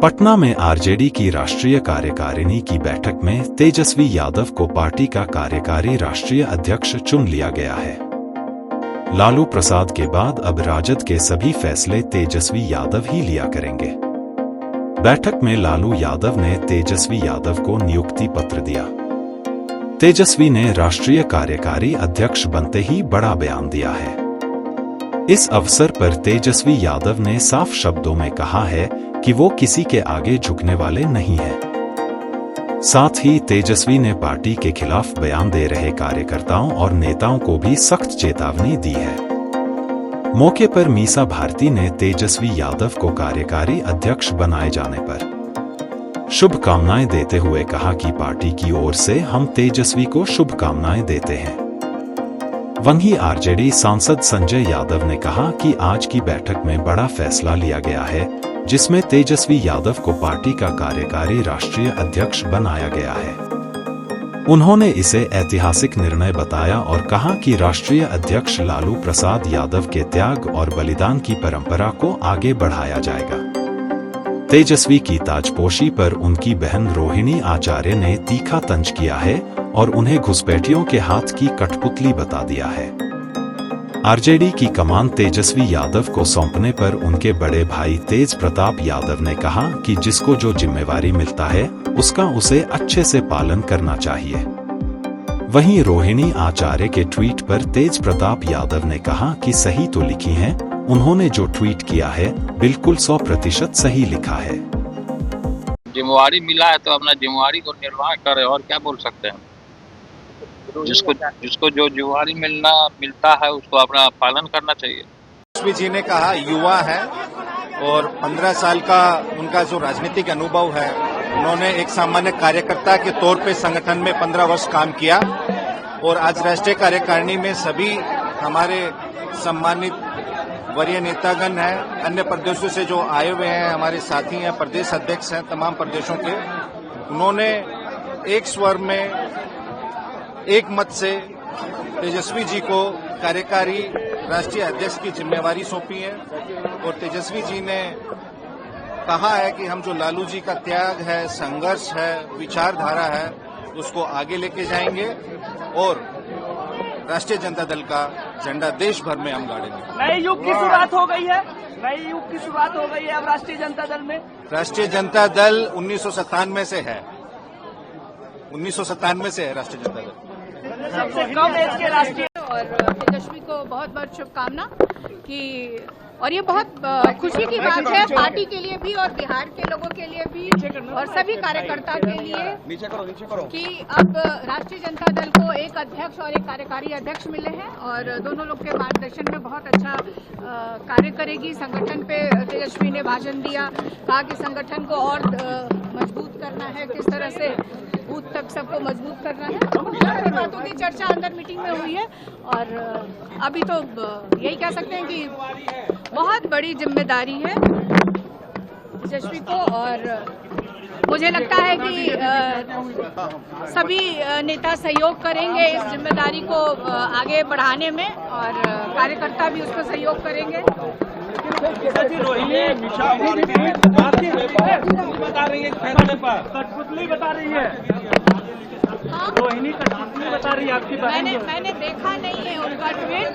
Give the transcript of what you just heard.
पटना में आरजेडी की राष्ट्रीय कार्यकारिणी की बैठक में तेजस्वी यादव को पार्टी का कार्यकारी राष्ट्रीय अध्यक्ष चुन लिया गया है। लालू प्रसाद के बाद अब राजद के सभी फैसले तेजस्वी यादव ही लिया करेंगे। बैठक में लालू यादव ने तेजस्वी यादव को नियुक्ति पत्र दिया। तेजस्वी ने राष्ट्रीय कार्यकारी अध्यक्ष बनते ही बड़ा बयान दिया है। इस अवसर पर तेजस्वी यादव ने साफ शब्दों में कहा है कि वो किसी के आगे झुकने वाले नहीं हैं। साथ ही तेजस्वी ने पार्टी के खिलाफ बयान दे रहे कार्यकर्ताओं और नेताओं को भी सख्त चेतावनी दी है। मौके पर मीसा भारती ने तेजस्वी यादव को कार्यकारी अध्यक्ष बनाए जाने पर शुभकामनाएं देते हुए कहा कि पार्टी की ओर से हम तेजस्वी को शुभकामनाएं देते हैं। वहीं आरजेडी सांसद संजय यादव ने कहा कि आज की बैठक में बड़ा फैसला लिया गया है, जिसमें तेजस्वी यादव को पार्टी का कार्यकारी राष्ट्रीय अध्यक्ष बनाया गया है। उन्होंने इसे ऐतिहासिक निर्णय बताया और कहा कि राष्ट्रीय अध्यक्ष लालू प्रसाद यादव के त्याग और बलिदान की परंपरा को आगे बढ़ाया जाएगा। तेजस्वी की ताजपोशी पर उनकी बहन रोहिणी आचार्य ने तीखा तंज किया है और उन्हें घुसपैठियों के हाथ की कठपुतली बता दिया है। आरजेडी की कमान तेजस्वी यादव को सौंपने पर उनके बड़े भाई तेज प्रताप यादव ने कहा कि जिसको जो जिम्मेवारी मिलता है उसका उसे अच्छे से पालन करना चाहिए। वहीं रोहिणी आचार्य के ट्वीट पर तेज प्रताप यादव ने कहा कि सही तो लिखी हैं, उन्होंने जो ट्वीट किया है बिल्कुल 100% सही लिखा है। जिम्मेवारी मिला है तो अपना जिम्मेवारी को निर्वाह करे, और क्या बोल सकते हैं। जिसको जो जिम्मेवारी मिलता है उसको अपना पालन करना चाहिए। तेजस्वी जी ने कहा युवा है और 15 साल का उनका जो राजनीतिक अनुभव है, उन्होंने एक सामान्य कार्यकर्ता के तौर पे संगठन में 15 वर्ष काम किया और आज राष्ट्रीय कार्यकारिणी में सभी हमारे सम्मानित वरीय नेतागण हैं, अन्य प्रदेशों से जो आए हुए हैं, हमारे साथी हैं, प्रदेश अध्यक्ष हैं तमाम प्रदेशों के, उन्होंने एक स्वर में एक मत से तेजस्वी जी को कार्यकारी राष्ट्रीय अध्यक्ष की जिम्मेवारी सौंपी है। और तेजस्वी जी ने कहा है कि हम जो लालू जी का त्याग है, संघर्ष है, विचारधारा है, उसको आगे लेके जाएंगे और राष्ट्रीय जनता दल का झंडा देश भर में हम गाड़ेंगे। नए युग की शुरुआत हो गई है, नए युग की शुरुआत हो गई है अब राष्ट्रीय जनता दल में। राष्ट्रीय जनता दल 1997 से है, 1997 से है राष्ट्रीय जनता दल। सबसे कम एज के राष्ट्रीय। और तेजस्वी को बहुत बहुत शुभकामना कि, और ये बहुत खुशी की बात है पार्टी के लिए भी और बिहार के लोगों के लिए भी और सभी कार्यकर्ता के लिए कि अब राष्ट्रीय जनता दल को एक अध्यक्ष और एक कार्यकारी अध्यक्ष मिले हैं और दोनों लोग के मार्गदर्शन में बहुत अच्छा कार्य करेगी। संगठन पे तेजस्वी ने भाषण दिया, कहा कि संगठन को और मजबूत करना है, किस तरह से बूथ तक सबको मजबूत करना है। सारी बातों की चर्चा अंदर मीटिंग में हुई है और अभी तो यही कह सकते हैं कि बहुत बड़ी जिम्मेदारी है तेजस्वी को और मुझे लगता है कि सभी नेता सहयोग करेंगे इस जिम्मेदारी को आगे बढ़ाने में और कार्यकर्ता भी उसको सहयोग करेंगे। रोहिणी बता रही है फैसले पर, कठपुतली बता रही है। रोहिणी कठपुतली बता रही है आपकी। मैंने देखा नहीं है उनका ट्वीट।